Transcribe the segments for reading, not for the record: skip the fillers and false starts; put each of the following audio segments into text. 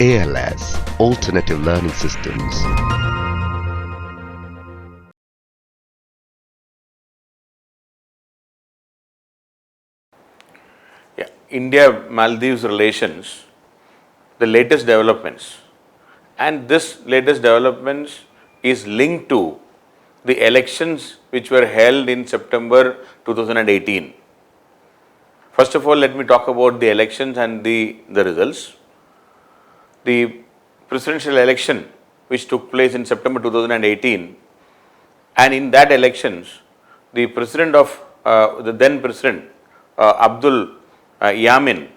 ALS, Alternative Learning Systems. Yeah, India-Maldives relations, the latest developments, and this latest developments is linked to the elections which were held in September 2018. First of all, let me talk about the elections and the results. The presidential election which took place in September 2018, and in that elections, the president of the then president Abdul Yamin,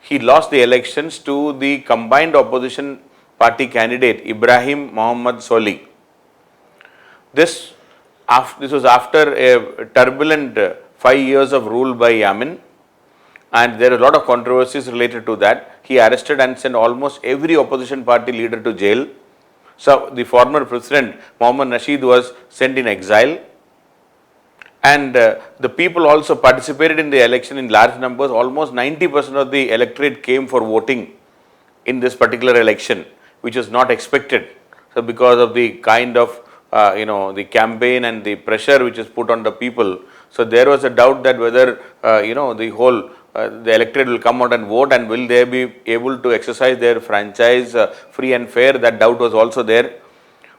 he lost the elections to the combined opposition party candidate Ibrahim Muhammad Soli. This was after a turbulent 5 years of rule by Yamin, and there are a lot of controversies related to that. He arrested and sent almost every opposition party leader to jail. So the former president Mohammad Nasheed was sent in exile, and the people also participated in the election in large numbers. Almost 90% of the electorate came for voting in this particular election, which was not expected. So because of the kind of the campaign and the pressure which is put on the people, so there was a doubt that whether the whole the electorate will come out and vote, and will they be able to exercise their franchise free and fair. That doubt was also there.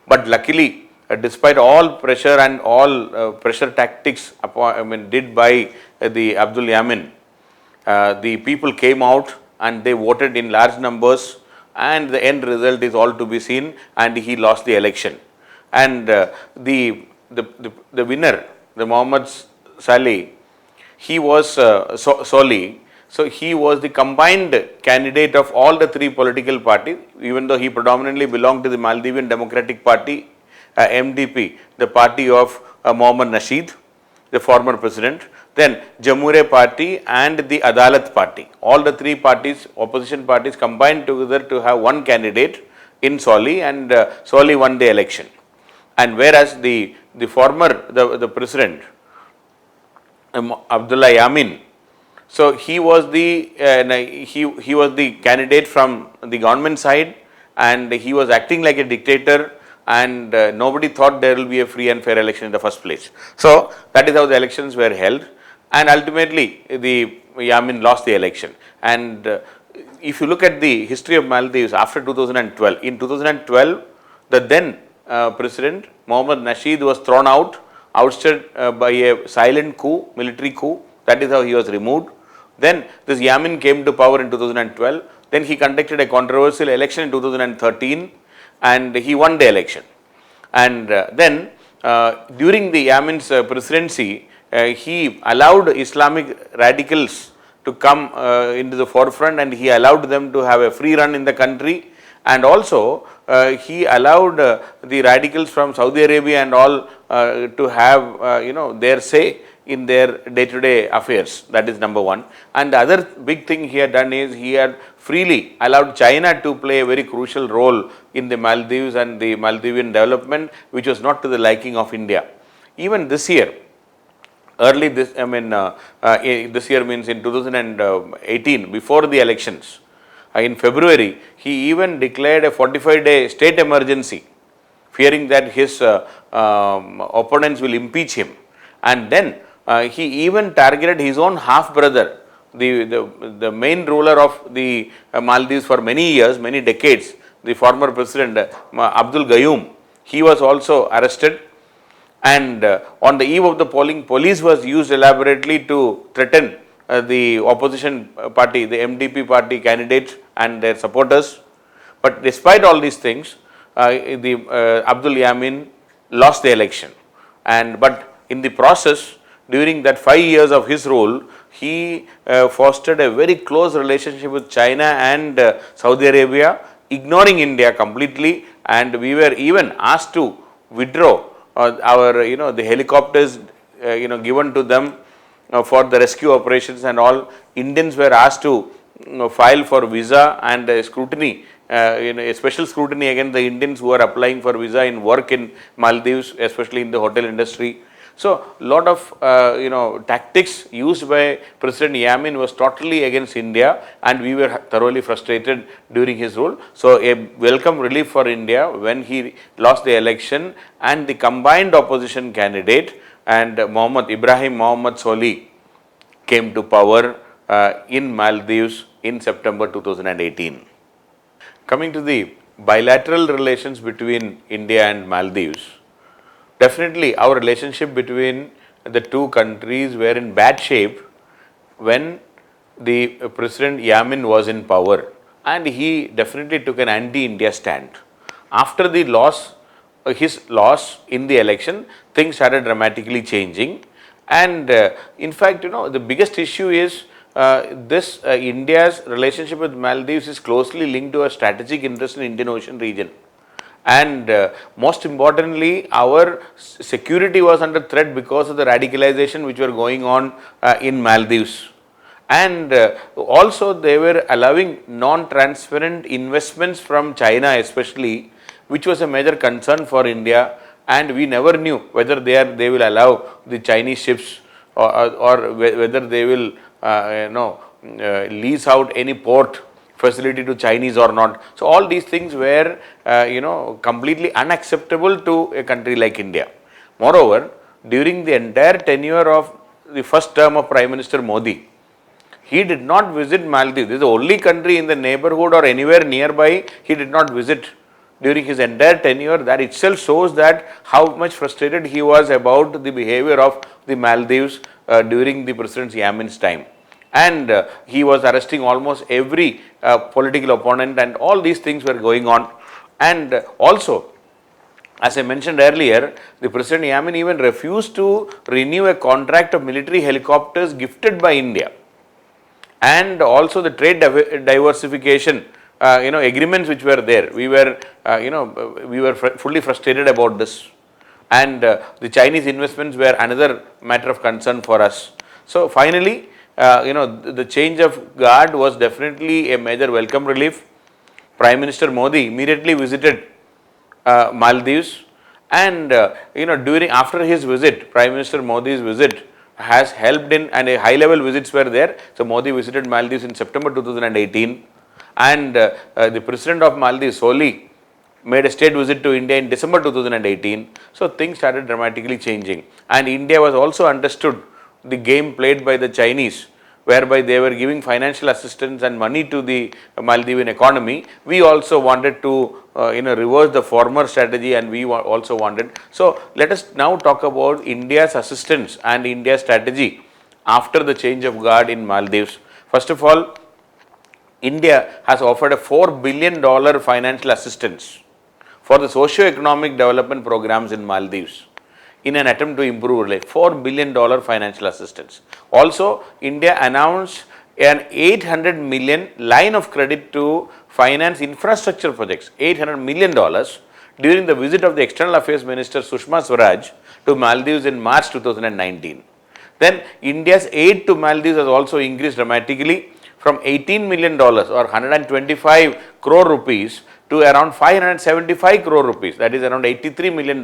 But luckily, despite all pressure and all pressure tactics did by the Abdul Yamin, the people came out and they voted in large numbers, and the end result is all to be seen, and he lost the election. And the winner, the Muhammad Saleh, he was Soli. So he was the combined candidate of all the three political parties, even though he predominantly belonged to the Maldivian Democratic Party, MDP, the party of Mohammad Nasheed, the former president, then Jamhuriya Party and the Adalat Party. All the three parties, opposition parties, combined together to have one candidate in Soli, and Soli won the election. And whereas the president, Abdullah Yamin, so he was the he was the candidate from the government side, and he was acting like a dictator, and nobody thought there will be a free and fair election in the first place. So that is how the elections were held, and ultimately the Yamin lost the election. And if you look at the history of Maldives after 2012, in 2012 the then president Mohammad Nasheed was thrown out, ousted by a silent coup, military coup. That is how he was removed. Then this Yamin came to power in 2012. Then he conducted a controversial election in 2013, and he won the election. And then during the Yamin's presidency, he allowed Islamic radicals to come into the forefront, and he allowed them to have a free run in the country. And also he allowed the radicals from Saudi Arabia and all to have their say in their day-to-day affairs. That is number one. And the other big thing he had done is he had freely allowed China to play a very crucial role in the Maldives and the Maldivian development, which was not to the liking of India. Even this year, this year means in 2018, before the elections, in February, he even declared a 45-day state emergency, fearing that his opponents will impeach him. And then he even targeted his own half-brother, the main ruler of the Maldives for many years, many decades, the former president Abdul Gayoom. He was also arrested, and on the eve of the polling, police was used elaborately to threaten the opposition party, the MDP party candidates and their supporters. But despite all these things, Abdul Yamin lost the election. But in the process, during that 5 years of his rule, he fostered a very close relationship with China and Saudi Arabia, ignoring India completely. And we were even asked to withdraw our the helicopters given to them for the rescue operations and all. Indians were asked to file for visa and scrutiny, a special scrutiny against the Indians who are applying for visa in work in Maldives, especially in the hotel industry. So lot of tactics used by President Yamin was totally against India, and we were thoroughly frustrated during his rule. So a welcome relief for India when he lost the election, and the combined opposition candidate and Ibrahim Mohammed Soli came to power in Maldives in September 2018. Coming to the bilateral relations between India and Maldives, definitely our relationship between the two countries were in bad shape when the President Yamin was in power, and he definitely took an anti-India stand. After the his loss in the election, things started dramatically changing, and in fact, the biggest issue is this India's relationship with Maldives is closely linked to a strategic interest in Indian Ocean region. And most importantly, our security was under threat because of the radicalization which were going on in Maldives. And also they were allowing non-transparent investments from China especially, which was a major concern for India, and we never knew whether they will allow the Chinese ships, or whether they will lease out any port facility to Chinese or not. So all these things were completely unacceptable to a country like India. Moreover, during the entire tenure of the first term of Prime Minister Modi, he did not visit Maldives. This is the only country in the neighborhood or anywhere nearby he did not visit during his entire tenure. That itself shows that how much frustrated he was about the behavior of the Maldives during the President Yamin's time. And he was arresting almost every political opponent, and all these things were going on. And also, as I mentioned earlier, the President Yamin even refused to renew a contract of military helicopters gifted by India, and also the trade diversification agreements which were there. We were fully frustrated about this, and the Chinese investments were another matter of concern for us. So finally, the change of guard was definitely a major welcome relief. Prime Minister Modi immediately visited Maldives, and after his visit, Prime Minister Modi's visit has helped in, and a high level visits were there. So Modi visited Maldives in September 2018, and the President of Maldives, Soli, made a state visit to India in December 2018. So things started dramatically changing, and India was also understood the game played by the Chinese, whereby they were giving financial assistance and money to the Maldivian economy. We also wanted to reverse the former strategy, and we also wanted. So let us now talk about India's assistance and India's strategy after the change of guard in Maldives. First of all, India has offered a $4 billion financial assistance for the socio-economic development programs in Maldives in an attempt to improve life. $4 billion financial assistance. Also, India announced an 800 million line of credit to finance infrastructure projects, $800 million, during the visit of the External Affairs Minister Sushma Swaraj to Maldives in March 2019. Then India's aid to Maldives has also increased dramatically from $18 million or 125 crore rupees to around 575 crore rupees, that is around $83 million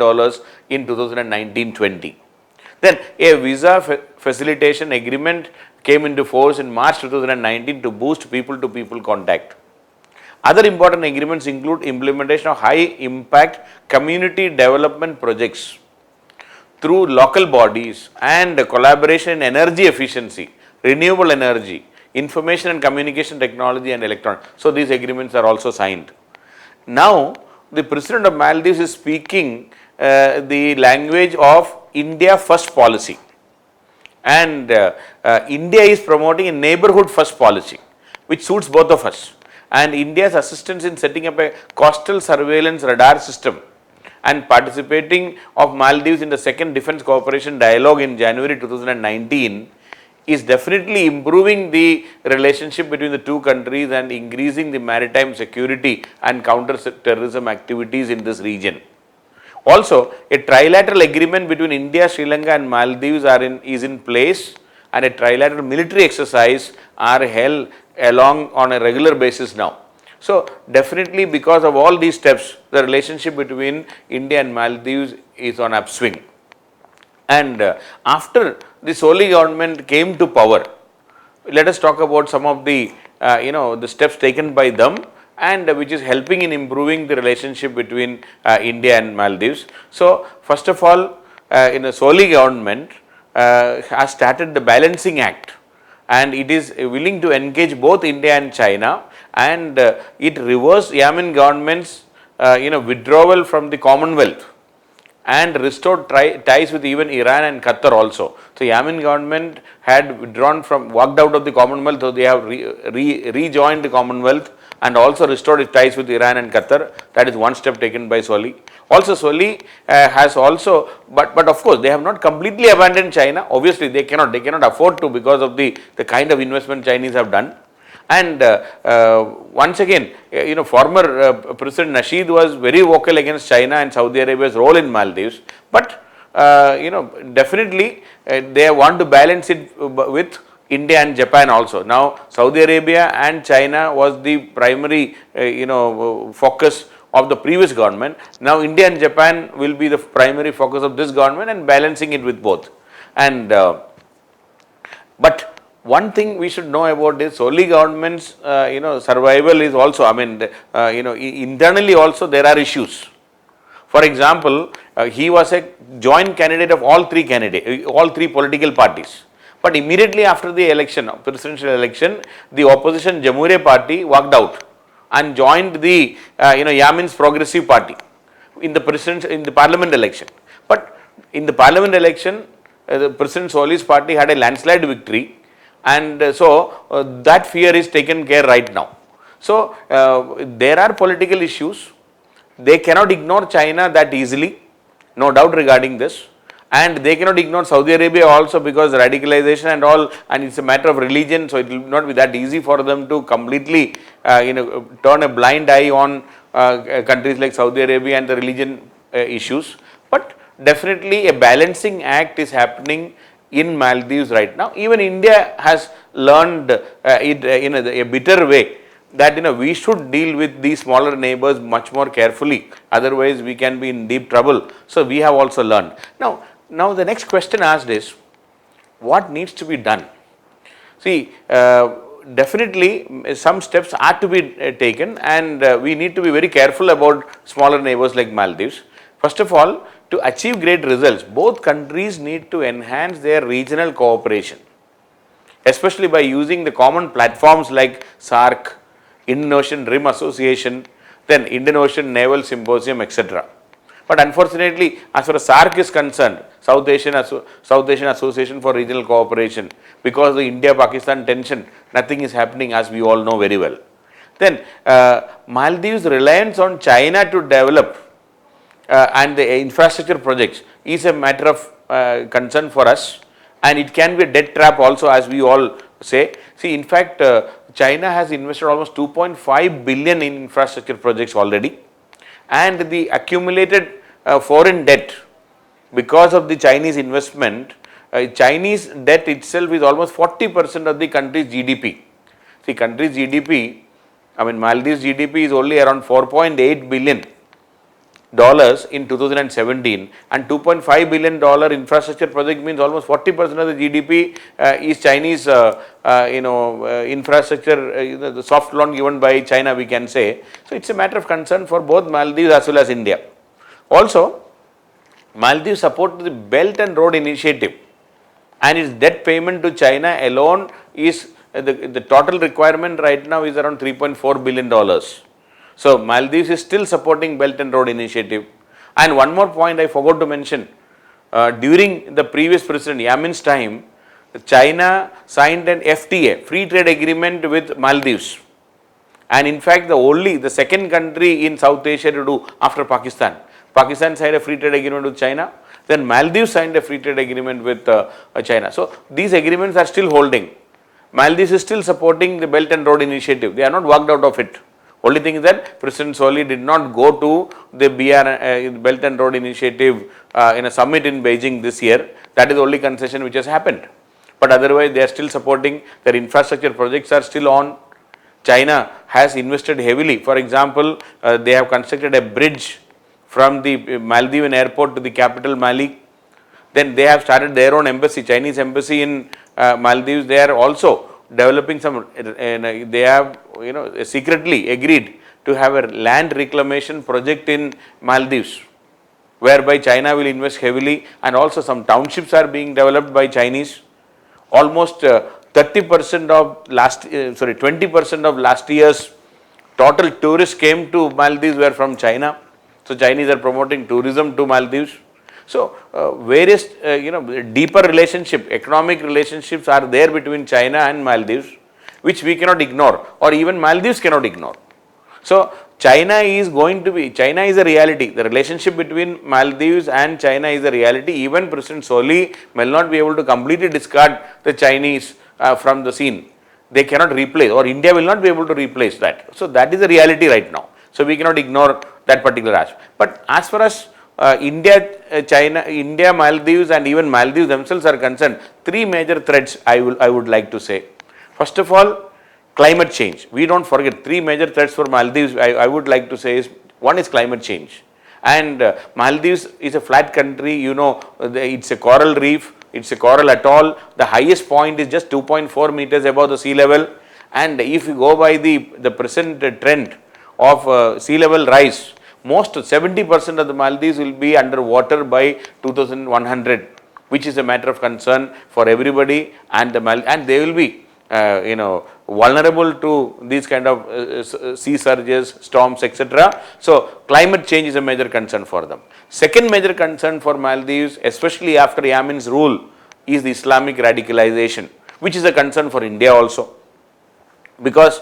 in 2019-20. Then a visa facilitation agreement came into force in March 2019 to boost people-to-people contact. Other important agreements include implementation of high-impact community development projects through local bodies and collaboration in energy efficiency, renewable energy, information and communication technology, and electronics. So these agreements are also signed. Now, the President of Maldives is speaking the language of India First policy, and India is promoting a neighborhood first policy, which suits both of us. And India's assistance in setting up a coastal surveillance radar system and participating of Maldives in the second defense cooperation dialogue in January 2019 is definitely improving the relationship between the two countries and increasing the maritime security and counter-terrorism activities in this region. Also, a trilateral agreement between India, Sri Lanka and Maldives is in place, and a trilateral military exercise are held along on a regular basis now. So definitely because of all these steps, the relationship between India and Maldives is on upswing. And after the Soli government came to power, let us talk about some of the the steps taken by them, and which is helping in improving the relationship between India and Maldives. So first of all, in the Soli government has started the balancing act, and it is willing to engage both India and China, and it reversed Yemen government's withdrawal from the Commonwealth and restored ties with even Iran and Qatar also. So Yemen government had walked out of the Commonwealth, so they have rejoined the Commonwealth and also restored its ties with Iran and Qatar. That is one step taken by Soli. Also Soli has also, but of course they have not completely abandoned China. Obviously they cannot afford to, because of the kind of investment Chinese have done. And once again, former President Nasheed was very vocal against China and Saudi Arabia's role in Maldives, but definitely they want to balance it with India and Japan also. Now Saudi Arabia and China was the primary focus of the previous government. Now India and Japan will be the primary focus of this government, and balancing it with both. And but one thing we should know about this Soli government's survival is also, internally also there are issues. For example, he was a joint candidate of all three political parties. But immediately after the election, presidential election, the opposition Jamhuriya party walked out and joined the Yemen's Progressive Party in the parliament election. But in the parliament election, the President Soli's party had a landslide victory. And that fear is taken care right now. So there are political issues. They cannot ignore China that easily, no doubt regarding this. And they cannot ignore Saudi Arabia also, because radicalization and all, and it's a matter of religion, so it will not be that easy for them to completely turn a blind eye on countries like Saudi Arabia and the religion issues. But definitely a balancing act is happening in Maldives right now. Even India has learned it in a bitter way, that we should deal with these smaller neighbors much more carefully, otherwise we can be in deep trouble. So we have also learned. Now the next question asked is, what needs to be done? See, definitely some steps are to be taken, and we need to be very careful about smaller neighbors like Maldives. First of all, to achieve great results, both countries need to enhance their regional cooperation, especially by using the common platforms like SAARC, Indian Ocean Rim Association, then Indian Ocean Naval Symposium, etc. But unfortunately, as far as SAARC is concerned, South Asian Association for Regional Cooperation, because of the India-Pakistan tension, nothing is happening, as we all know very well. Then Maldives' reliance on China to develop and the infrastructure projects is a matter of concern for us, and it can be a debt trap also, as we all say. See, in fact, China has invested almost 2.5 billion in infrastructure projects already, and the accumulated foreign debt because of the Chinese investment, Chinese debt itself is almost 40% of the country's GDP. See, country's GDP, Maldives GDP is only around $4.8 billion in 2017, and $2.5 billion infrastructure project means almost 40% of the GDP is Chinese infrastructure, the soft loan given by China, we can say. So it's a matter of concern for both Maldives as well as India. Also, Maldives supports the Belt and Road Initiative, and its debt payment to China alone is the total requirement right now is around $3.4 billion. So Maldives is still supporting Belt and Road Initiative. And one more point I forgot to mention, during the previous President Yemen's time, China signed an FTA, free trade agreement with Maldives. And in fact, the second country in South Asia to do after Pakistan. Pakistan signed a free trade agreement with China, then Maldives signed a free trade agreement with China. So these agreements are still holding. Maldives is still supporting the Belt and Road Initiative. They are not walked out of it. Only thing is that President Soli did not go to the Belt and Road Initiative in a summit in Beijing this year. That is the only concession which has happened. But otherwise, they are still supporting, their infrastructure projects are still on. China has invested heavily. For example, they have constructed a bridge from the Maldivian airport to the capital Mali. Then they have started their own embassy, Chinese embassy in Maldives. They are also developing some, they have secretly agreed to have a land reclamation project in Maldives, whereby China will invest heavily, and also some townships are being developed by Chinese. Almost 30% of 20% of last year's total tourists came to Maldives were from China. So Chinese are promoting tourism to Maldives. So various deeper relationship, economic relationships are there between China and Maldives, which we cannot ignore, or even Maldives cannot ignore. So China is a reality. The relationship between Maldives and China is a reality. Even President Soli may not be able to completely discard the Chinese from the scene. They cannot replace, or India will not be able to replace that. So that is a reality right now. So we cannot ignore that particular aspect. But as far as India, Maldives, and even Maldives themselves are concerned, three major threats I would like to say. First of all, climate change. We don't forget three major threats for Maldives. I would like to say is, one is climate change, and Maldives is a flat country. It's a coral reef. It's a coral atoll. The highest point is just 2.4 meters above the sea level, and if you go by the present trend of sea level rise, most 70% of the Maldives will be underwater by 2100, which is a matter of concern for everybody, and they will be vulnerable to these kind of sea surges, storms, etc. So climate change is a major concern for them. Second major concern for Maldives, especially after Yamin's rule, is the Islamic radicalization, which is a concern for India also. Because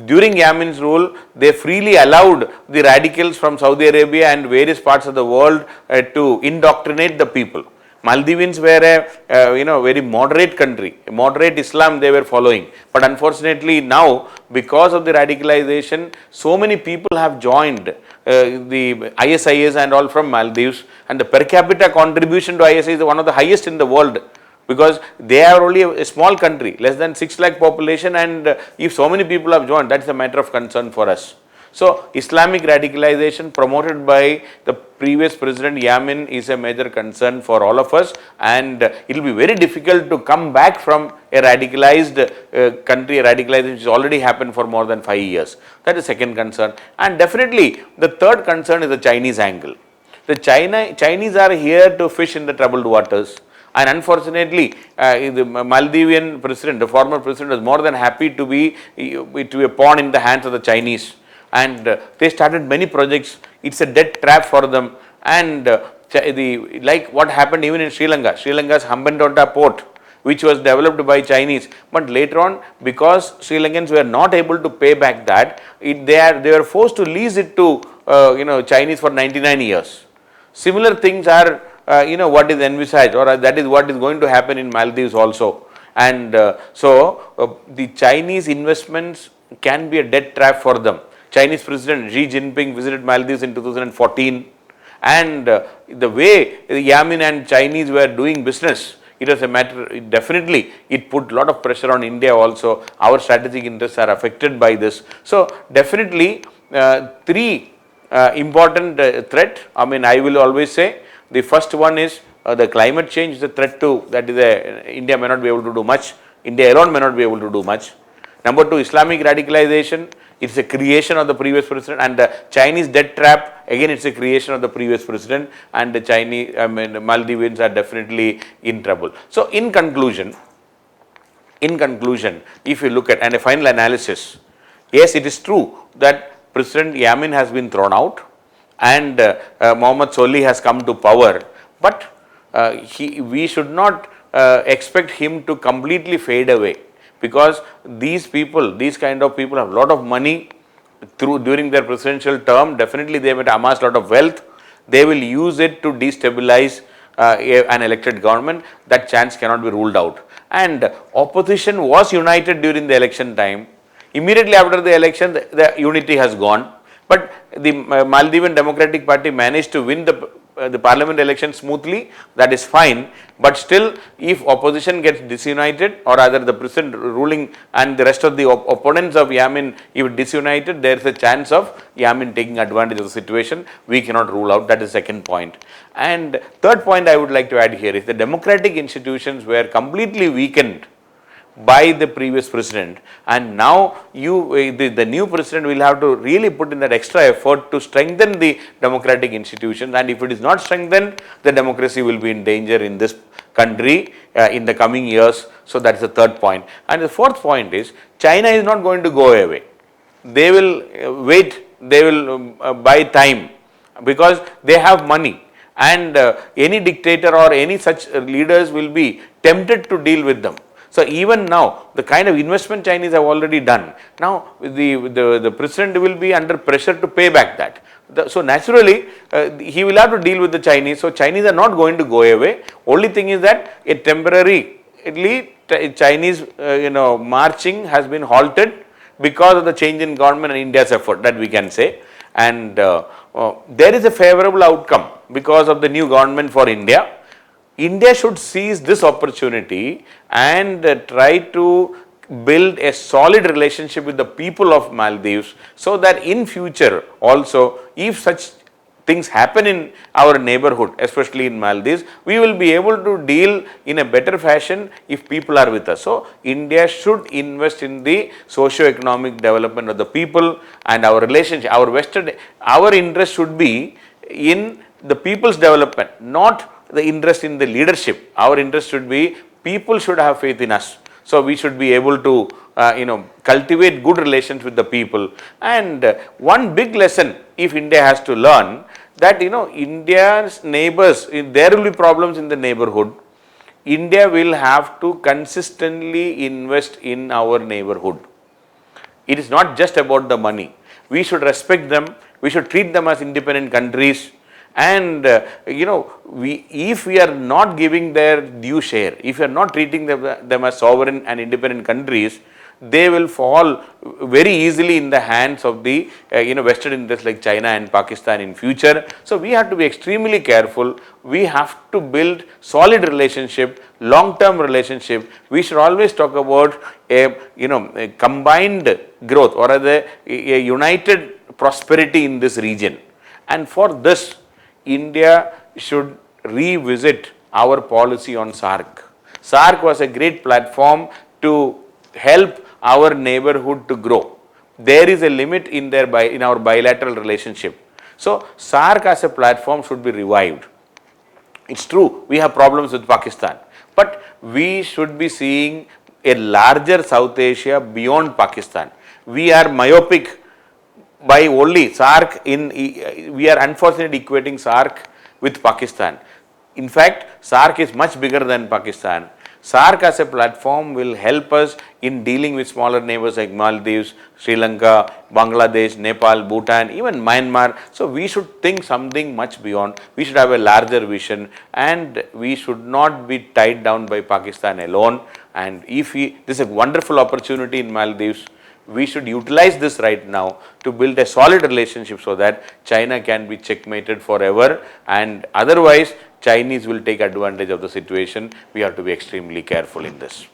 during Yamin's rule, they freely allowed the radicals from Saudi Arabia and various parts of the world to indoctrinate the people. Maldivians were a very moderate country, moderate Islam they were following. But unfortunately now, because of the radicalization, so many people have joined the ISIS and all from Maldives, and the per capita contribution to ISIS is one of the highest in the world. Because they are only a small country, less than 6 lakh population, and if so many people have joined, that is a matter of concern for us. So Islamic radicalization promoted by the previous President Yamin is a major concern for all of us, and it will be very difficult to come back from a radicalized country, a radicalization which has already happened for more than 5 years. That is second concern. And definitely the third concern is the Chinese angle. The Chinese are here to fish in the troubled waters. And unfortunately, the Maldivian president, the former president, was more than happy to be a pawn in the hands of the Chinese. And they started many projects. It's a debt trap for them. And like what happened even in Sri Lanka, Sri Lanka's Hambantota port, which was developed by Chinese. But later on, because Sri Lankans were not able to pay back that, they were forced to lease it to Chinese for 99 years. Similar things are what is envisaged, or that is what is going to happen in Maldives also. And the Chinese investments can be a debt trap for them. Chinese President Xi Jinping visited Maldives in 2014, and the way Yamin and Chinese were doing business, it was a matter, definitely it put a lot of pressure on India also. Our strategic interests are affected by this. So definitely three important threat. I will always say, the first one is the climate change is a threat to, that is India may not be able to do much. India alone may not be able to do much. Number two, Islamic radicalization, it's a creation of the previous president, and the Chinese debt trap, again it's a creation of the previous president, and the Maldivians are definitely in trouble. So in conclusion, if you look at, and a final analysis, yes, it is true that President Yamin has been thrown out, and Mohammad Soli has come to power, but we should not expect him to completely fade away, because these kind of people have a lot of money during their presidential term. Definitely they might amass a lot of wealth. They will use it to destabilize an elected government. That chance cannot be ruled out. And opposition was united during the election time. Immediately after the election, the unity has gone. But the Maldivian Democratic Party managed to win the the parliament election smoothly, that is fine, but still if opposition gets disunited, or rather the present ruling and the rest of the opponents of Yamin if disunited, there is a chance of Yamin taking advantage of the situation. We cannot rule out. That is second point. And third point I would like to add here is the democratic institutions were completely weakened by the previous president, and now the new president will have to really put in that extra effort to strengthen the democratic institutions, and if it is not strengthened, the democracy will be in danger in this country in the coming years. So that is the third point. And the fourth point is China is not going to go away. They will wait, they will buy time, because they have money, and any dictator or any such leaders will be tempted to deal with them. So even now, the kind of investment Chinese have already done, now the president will be under pressure to pay back that. So naturally, he will have to deal with the Chinese. So Chinese are not going to go away. Only thing is that a temporarily Chinese marching has been halted because of the change in government and India's effort, that we can say. And there is a favorable outcome because of the new government for India. India should seize this opportunity and try to build a solid relationship with the people of Maldives, so that in future also, if such things happen in our neighborhood, especially in Maldives, we will be able to deal in a better fashion if people are with us. So India should invest in the socio-economic development of the people, and our relationship, our interest should be in the people's development, not the interest in the leadership. Our interest should be people should have faith in us. So we should be able to cultivate good relations with the people. And one big lesson if India has to learn, that India's neighbors, if there will be problems in the neighborhood, India will have to consistently invest in our neighborhood. It is not just about the money. We should respect them. We should treat them as independent countries. And if we are not giving their due share, if we are not treating them as sovereign and independent countries, they will fall very easily in the hands of the vested interests like China and Pakistan in future. So we have to be extremely careful. We have to build solid relationship, long-term relationship. We should always talk about a combined growth, or rather a united prosperity in this region. And for this, India should revisit our policy on SAARC. SAARC was a great platform to help our neighborhood to grow. There is a limit in our bilateral relationship. So SAARC as a platform should be revived. It's true, we have problems with Pakistan, but we should be seeing a larger South Asia beyond Pakistan. We are myopic by only SAARC we are unfortunately equating SAARC with Pakistan. In fact, SAARC is much bigger than Pakistan. SAARC as a platform will help us in dealing with smaller neighbors like Maldives, Sri Lanka, Bangladesh, Nepal, Bhutan, even Myanmar. So we should think something much beyond. We should have a larger vision, and we should not be tied down by Pakistan alone. And this is a wonderful opportunity in Maldives. We should utilize this right now to build a solid relationship, so that China can be checkmated forever, and otherwise Chinese will take advantage of the situation. We have to be extremely careful in this.